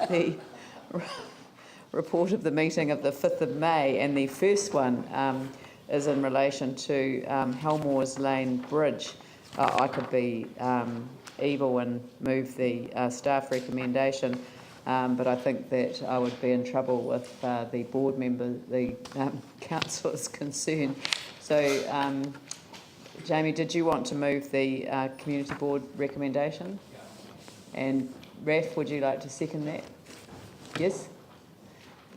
the report of the meeting of the 5th of May, and the first one is in relation to Helmores Lane Bridge. I could be evil and move the staff recommendation, but I think that I would be in trouble with the board member, the councillors concerned. So, Jamie, did you want to move the community board recommendation? And Raf, would you like to second that? Yes?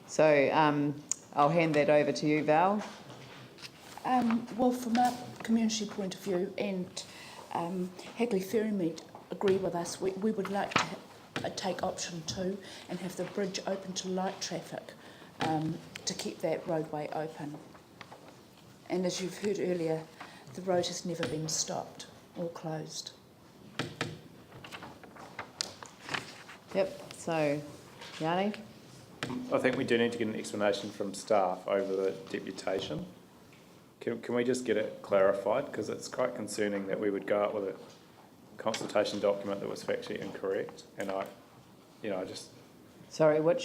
So I'll hand that over to you, Val. Well, from a community point of view, and Hagley Ferrymead agree with us, we would like to take option 2 and have the bridge open to light traffic to keep that roadway open. And as you've heard earlier, the road has never been stopped or closed. Yep, so Yanni? I think we do need to get an explanation from staff over the deputation. Can we just get it clarified? Because it's quite concerning that we would go out with a consultation document that was factually incorrect. And I just... Sorry, what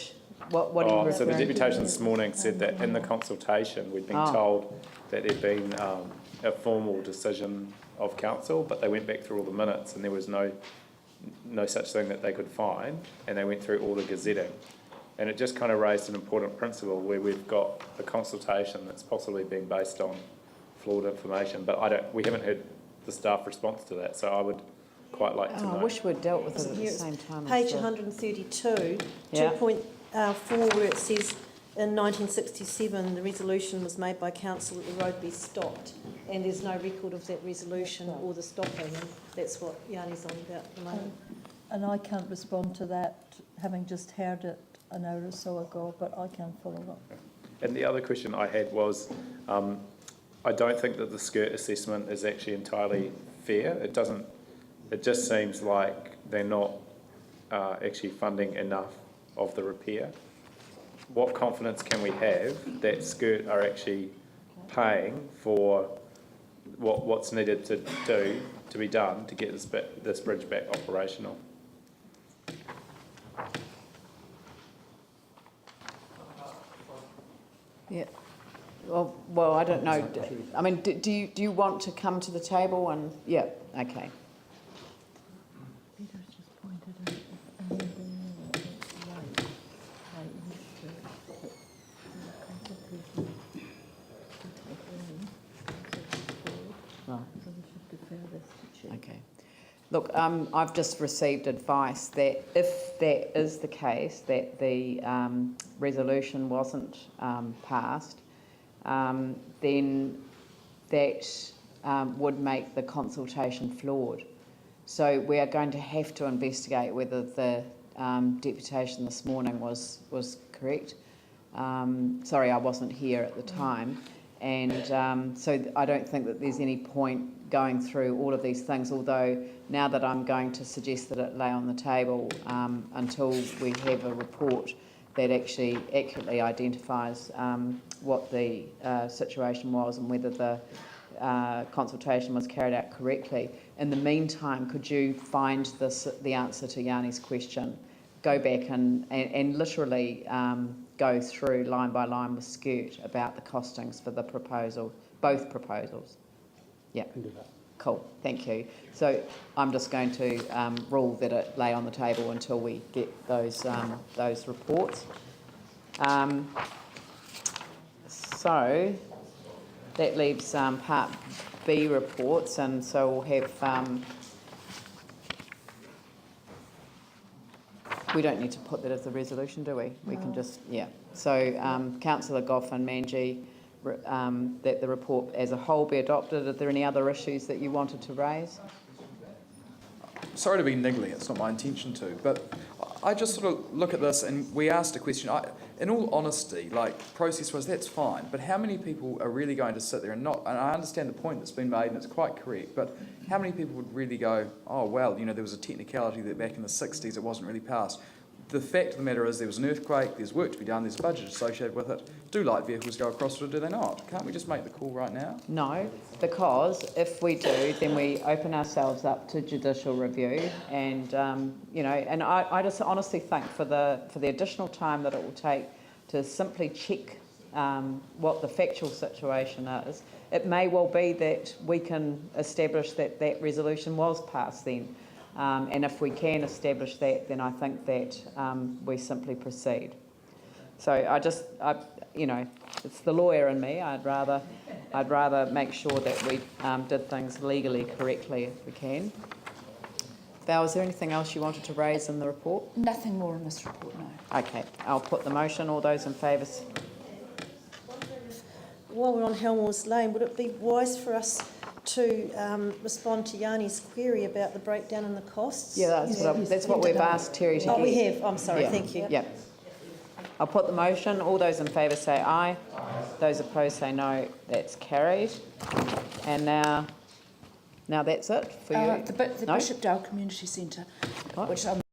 are you referring to? So the deputation this morning said that in the consultation we'd been told that there'd been a formal decision of council, but they went back through all the minutes and there was no such thing that they could find, and they went through all the gazetting. And it just kind of raised an important principle where we've got a consultation that's possibly being based on flawed information, but we haven't heard the staff response to that, so I would quite like to know. I wish we'd dealt with it at the same time. Page 132, 2.4, where it says in 1967 the resolution was made by council that the road be stopped, and there's no record of that resolution or the stopping, and that's what Yanni's on about at the moment. And I can't respond to that, having just heard it an hour or so ago, but I can follow up. And the other question I had was, I don't think that the skirt assessment is actually entirely fair. It just seems like they're not actually funding enough of the repair. What confidence can we have that skirt are actually paying for what's needed to be done to get this bridge back operational? Yeah. Well, I don't know. I mean, do you want to come to the table and yeah? Okay. Okay. Look, I've just received advice that if that is the case, that the resolution wasn't passed, then that would make the consultation flawed. So we are going to have to investigate whether the deputation this morning was correct. Sorry, I wasn't here at the time. And so I don't think that there's any point going through all of these things, although now that I'm going to suggest that it lay on the table until we have a report that actually accurately identifies what the situation was and whether the consultation was carried out correctly. In the meantime, could you find the answer to Yanni's question, go back and literally go through line by line with Skirt about the costings for the proposal, both proposals? Yeah, cool, thank you. So I'm just going to rule that it lay on the table until we get those reports. So that leaves Part B reports, and so we'll have... we don't need to put that as a resolution, do we? We can just, yeah. So Councillor Goff and Manji, that the report as a whole be adopted. Are there any other issues that you wanted to raise? Sorry to be niggly, it's not my intention to, but I just sort of look at this and we asked a question. In all honesty, like, process-wise, that's fine, but how many people are really going to sit there and not, and I understand the point that's been made and it's quite correct, but how many people would really go, oh, well, you know, there was a technicality that back in the 60s it wasn't really passed. the fact of the matter is there was an earthquake, there's work to be done, there's a budget associated with it. Do light vehicles go across it or do they not? Can't we just make the call right now? No, because if we do, then we open ourselves up to judicial review, and and I just honestly think for the additional time that it will take to simply check what the factual situation is, it may well be that we can establish that that resolution was passed then. And if we can establish that, then I think that we simply proceed. So it's the lawyer in me. I'd rather make sure that we did things legally correctly if we can. Val, is there anything else you wanted to raise in the report? Nothing more in this report, no. Okay, I'll put the motion. All those in favour? While we're on Helmore's Lane, would it be wise for us to respond to Yanni's query about the breakdown in the costs? Yeah, that's what we've asked Terry to do. Oh, we have. I'm sorry. Yeah. Thank you. Yeah. I'll put the motion. All those in favour say aye. Those opposed say no. That's carried. And now that's it for you. The No? Bishopdale Community Centre, What? which I'm